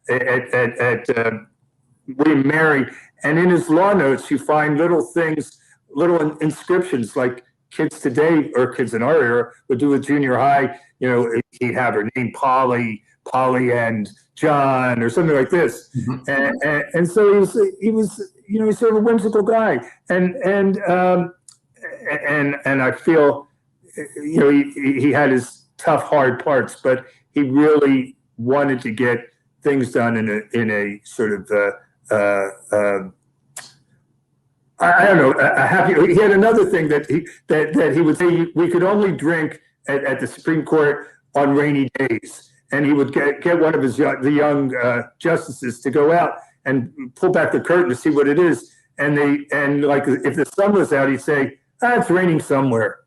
at William Mary, and in his law notes you find little things, little inscriptions like kids today, or kids in our era, would do with junior high. He'd have her name Polly and John or something like this. Mm-hmm. And so he was he's sort of a whimsical guy, and I feel he had his tough, hard parts, but he really wanted to get things done in a sort of I don't know, a happy. He had another thing that he would say, we could only drink at the Supreme Court on rainy days. And he would get one of the young justices to go out and pull back the curtain to see what it is. And like, if the sun was out, he'd say, it's raining somewhere,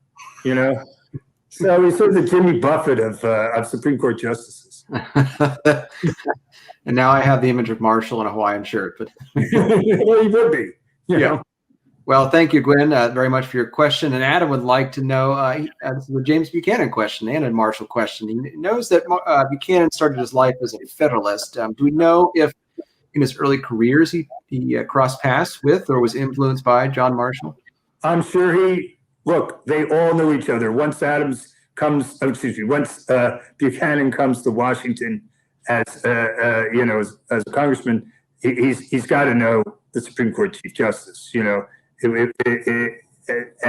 So he's sort of the Jimmy Buffett of Supreme Court justices. And now I have the image of Marshall in a Hawaiian shirt. But well, he would be. Yeah. Well, thank you, Gwen, very much for your question. And Adam would like to know, this is a James Buchanan question and a Marshall question. He knows that Buchanan started his life as a Federalist. Do we know if in his early careers he crossed paths with or was influenced by John Marshall? I'm sure they all knew each other. Once Buchanan comes to Washington as a congressman, he's got to know the Supreme Court Chief Justice.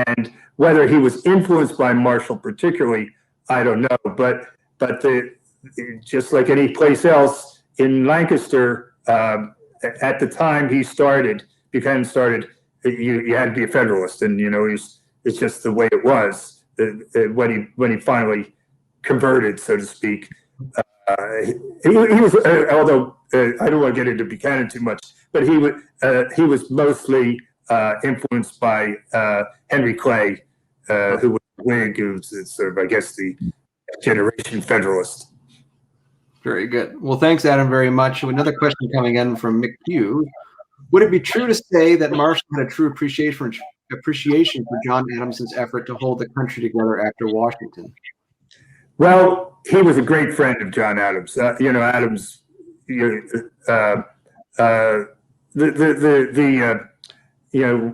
And whether he was influenced by Marshall particularly, I don't know. But just like any place else in Lancaster, at the time Buchanan started, you had to be a Federalist, and it's just the way it was. When he finally converted, so to speak, he was. Although I don't want to get into Buchanan too much, but he was mostly influenced by Henry Clay, who was a Whig, who was sort of, I guess, the generation Federalist. Very good. Well, thanks, Adam, very much. Another question coming in from Mick Hughes. Would it be true to say that Marshall had a true appreciation for John Adams's effort to hold the country together after Washington? Well, he was a great friend of John Adams. Adams,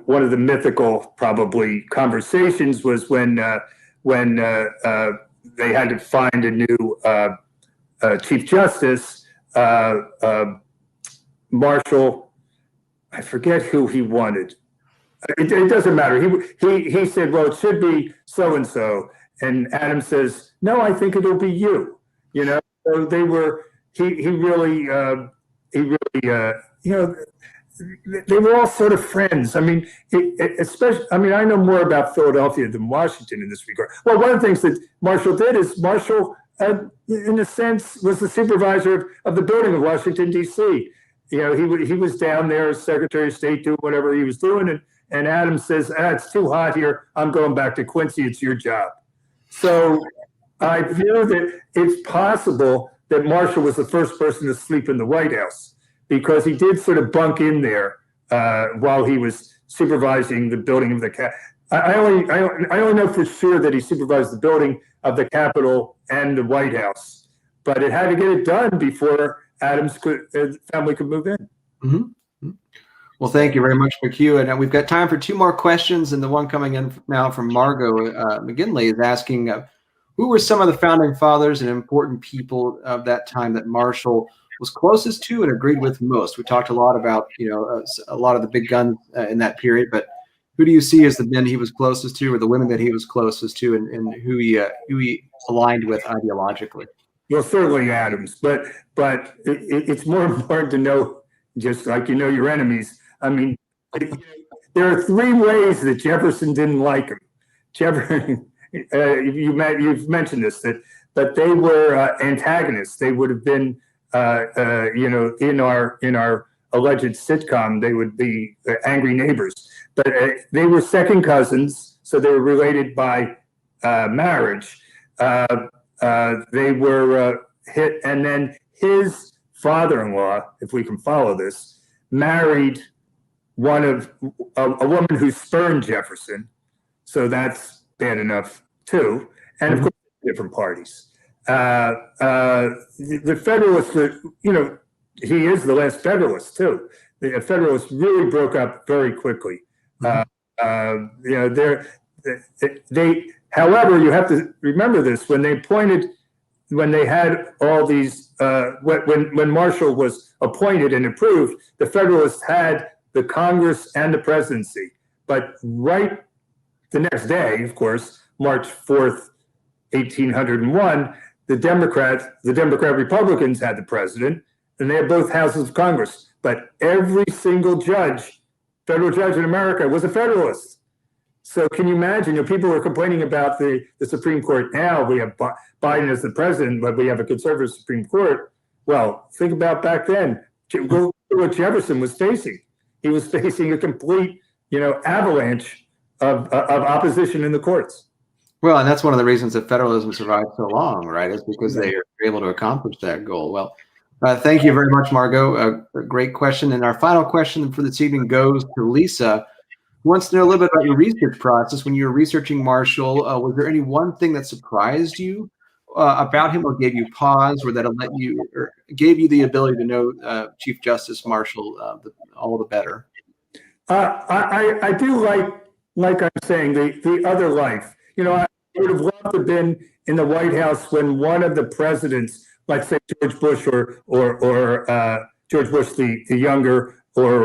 one of the mythical probably conversations was when they had to find a new Chief Justice. Marshall, I forget who he wanted. It doesn't matter. He said, well, it should be so and so, and Adams says, no, I think it'll be you. So they were. He really. They were all sort of friends. I mean, especially. I mean, I know more about Philadelphia than Washington in this regard. Well, one of the things that Marshall did is Marshall, in a sense, was the supervisor of the building of Washington, D.C. He was down there as Secretary of State doing whatever he was doing, and Adams says, it's too hot here. I'm going back to Quincy. It's your job. So I feel that it's possible that Marshall was the first person to sleep in the White House, because he did sort of bunk in there while he was supervising the building of the I only know for sure that he supervised the building of the Capitol and the White House, but it had to get it done before Adams' family could move in. Mm-hmm. Well, thank you very much, McHugh. And we've got time for two more questions. And the one coming in now from Margot McGinley is asking, who were some of the founding fathers and important people of that time that Marshall was closest to and agreed with most? We talked a lot about, a lot of the big guns in that period, but who do you see as the men he was closest to, or the women that he was closest to, and who he aligned with ideologically? Well, certainly Adams, but it's more important to know, just like your enemies. I mean, there are three ways that Jefferson didn't like him. You've mentioned this, that they were antagonists. They would have been, in our alleged sitcom, they would be angry neighbors. But they were second cousins, so they were related by marriage. They were hit, and then his father-in-law, if we can follow this, married a woman who spurned Jefferson, so that's bad enough too. And of course, different parties. The Federalists, he is the last Federalist too. The Federalists really broke up very quickly. However, you have to remember this: when they had all these, when Marshall was appointed and approved, the Federalists had the Congress and the presidency. But right the next day, of course, March 4th, 1801, the Democrat Republicans had the president, and they had both houses of Congress. But every single federal judge in America was a Federalist. So can you imagine? People were complaining about the Supreme Court now. We have Biden as the president, but we have a conservative Supreme Court. Well, think about back then. Go what Jefferson was facing. He was facing a complete, avalanche of opposition in the courts. Well, and that's one of the reasons that federalism survived so long, right? Is because they were able to accomplish that goal. Well, thank you very much, Margot. A great question. And our final question for this evening goes to Lisa, who wants to know a little bit about your research process. When you were researching Marshall, was there any one thing that surprised you about him, or gave you pause, or or gave you the ability to know Chief Justice Marshall all the better? I do like I'm saying, the other life. I would have loved to have been in the White House when one of the presidents like say George Bush or George Bush the younger, or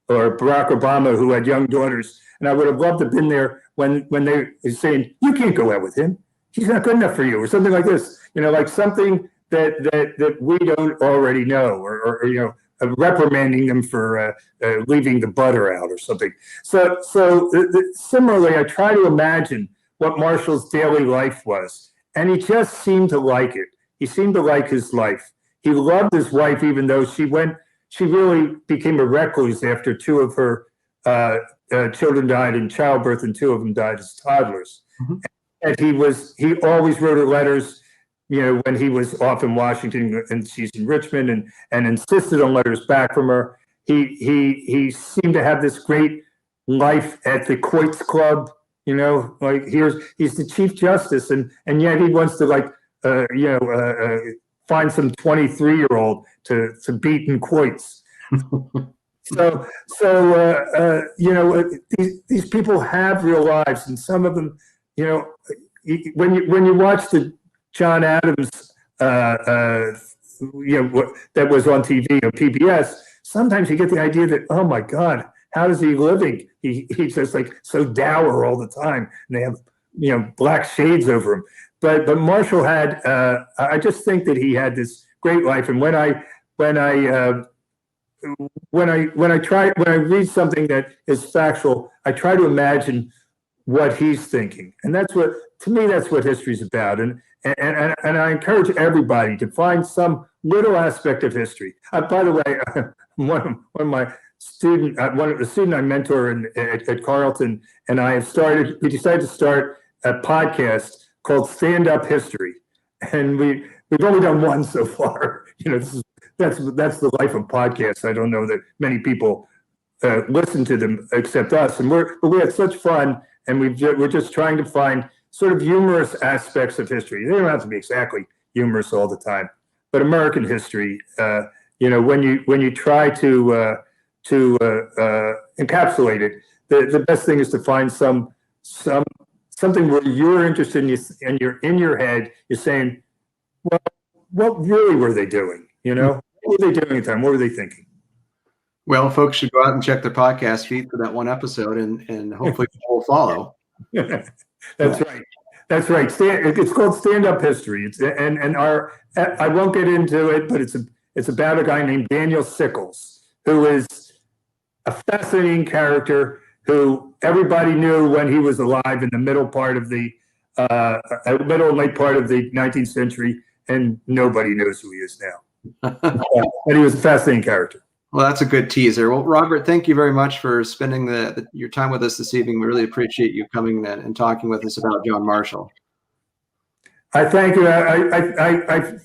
Barack Obama, who had young daughters. And I would have loved to have been there when they were saying, you can't go out with him. He's not good enough for you, or something like this. Like something that we don't already know, or reprimanding them for leaving the butter out or something. So similarly, I try to imagine what Marshall's daily life was, and he just seemed to like it. He seemed to like his life. He loved his wife, even though she really became a recluse after two of her children died in childbirth, and two of them died as toddlers. Mm-hmm. And he always wrote her letters, when he was off in Washington and she's in Richmond, and insisted on letters back from her. He seemed to have this great life at the Coits Club, like he's the Chief Justice, and yet he wants to find some 23-year-old to beat in quoits. These people have real lives, and some of them, when you watch the John Adams, that was on TV on PBS, sometimes you get the idea that, oh my God, how is he living? He's just like so dour all the time, and they have black shades over him. But Marshall had, I just think that he had this great life. And when I read something that is factual, I try to imagine what he's thinking, and that's what history's about. And I encourage everybody to find some little aspect of history. By the way, one of the student I mentor at Carleton, and we decided to start a podcast called Stand Up History, and we've only done one so far. That's the life of podcasts. I don't know that many people listen to them except us, and we had such fun, and we're just trying to find sort of humorous aspects of history. They don't have to be exactly humorous all the time, but American history, when you try to encapsulate it, the best thing is to find something where you're interested in, and you're in your head, you're saying, well, what really were they doing? What were they doing at the time? What were they thinking? Well, folks should go out and check their podcast feed for that one episode, and hopefully people will follow. That's right. That's right. It's called Stand Up History. I won't get into it, but it's about a guy named Daniel Sickles, who is a fascinating character who everybody knew when he was alive in the middle and late part of the 19th century, and nobody knows who he is now. But he was a fascinating character. Well, that's a good teaser. Well, Robert, thank you very much for spending your time with us this evening. We really appreciate you coming and talking with us about John Marshall. I thank you. I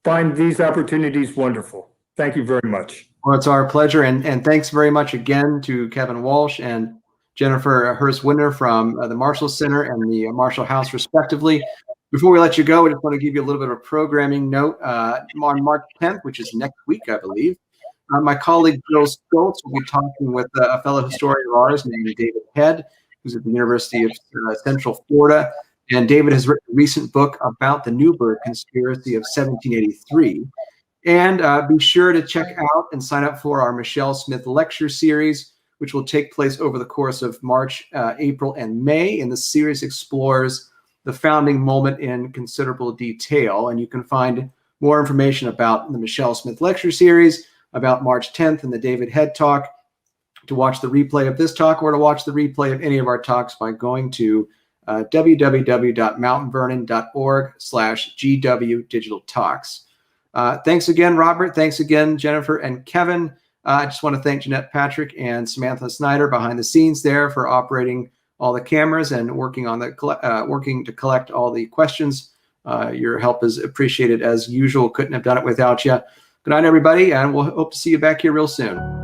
find these opportunities wonderful. Thank you very much. Well, it's our pleasure. And thanks very much again to Kevin Walsh and Jennifer Hurst-Winder from the Marshall Center and the Marshall House, respectively. Before we let you go, I just want to give you a little bit of a programming note. On March 10th, which is next week, I believe, my colleague Bill Stoltz will be talking with a fellow historian of ours named David Head, who's at the University of Central Florida. And David has written a recent book about the Newburgh Conspiracy of 1783. And be sure to check out and sign up for our Michelle Smith Lecture Series, which will take place over the course of March, April, and May. And the series explores the founding moment in considerable detail. And you can find more information about the Michelle Smith Lecture Series, about March 10th and the David Head Talk, to watch the replay of this talk or to watch the replay of any of our talks by going to www.mountainvernon.org/GW Digital Talks. Thanks again, Robert. Thanks again, Jennifer and Kevin. I just want to thank Jeanette Patrick and Samantha Snyder behind the scenes there for operating all the cameras and working to collect all the questions. Your help is appreciated as usual. Couldn't have done it without you. Good night, everybody, and we'll hope to see you back here real soon.